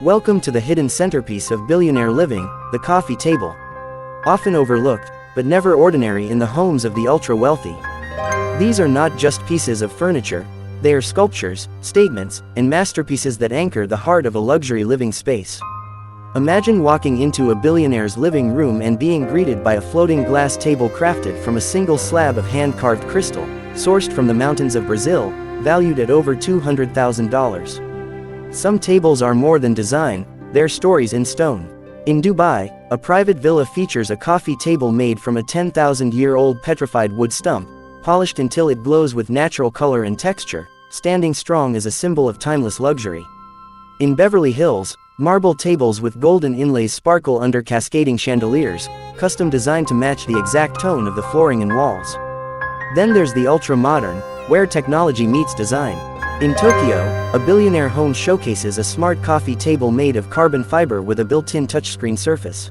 Welcome to the hidden centerpiece of billionaire living, the coffee table. Often overlooked, but never ordinary in the homes of the ultra-wealthy. These are not just pieces of furniture, they are sculptures, statements, and masterpieces that anchor the heart of a luxury living space. Imagine walking into a billionaire's living room and being greeted by a floating glass table crafted from a single slab of hand-carved crystal, sourced from the mountains of Brazil, valued at over $200,000. Some tables are more than design, they're stories in stone. In Dubai, a private villa features a coffee table made from a 10,000-year-old petrified wood stump, polished until it glows with natural color and texture, standing strong as a symbol of timeless luxury. In Beverly Hills, marble tables with golden inlays sparkle under cascading chandeliers, custom designed to match the exact tone of the flooring and walls. Then there's the ultra-modern, where technology meets design. In Tokyo, a billionaire home showcases a smart coffee table made of carbon fiber with a built-in touchscreen surface.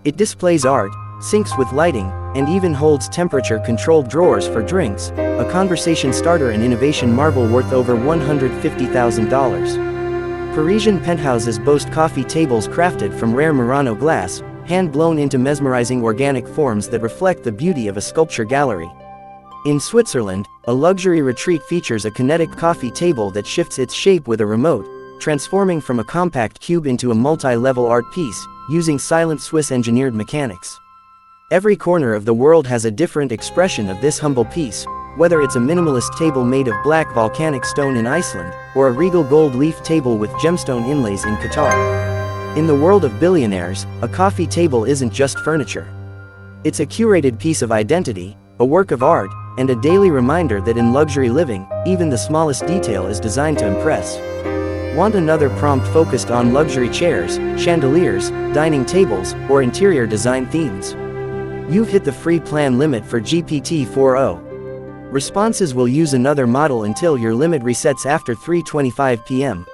It displays art, syncs with lighting, and even holds temperature-controlled drawers for drinks, a conversation starter and innovation marvel worth over $150,000. Parisian penthouses boast coffee tables crafted from rare Murano glass, hand-blown into mesmerizing organic forms that reflect the beauty of a sculpture gallery. In Switzerland, a luxury retreat features a kinetic coffee table that shifts its shape with a remote, transforming from a compact cube into a multi-level art piece, using silent Swiss-engineered mechanics. Every corner of the world has a different expression of this humble piece, whether it's a minimalist table made of black volcanic stone in Iceland, or a regal gold leaf table with gemstone inlays in Qatar. In the world of billionaires, a coffee table isn't just furniture. It's a curated piece of identity, a work of art, and a daily reminder that in luxury living, even the smallest detail is designed to impress. Want another prompt focused on luxury chairs, chandeliers, dining tables, or interior design themes? You've hit the free plan limit for GPT-4o. Responses will use another model until your limit resets after 3:25 p.m.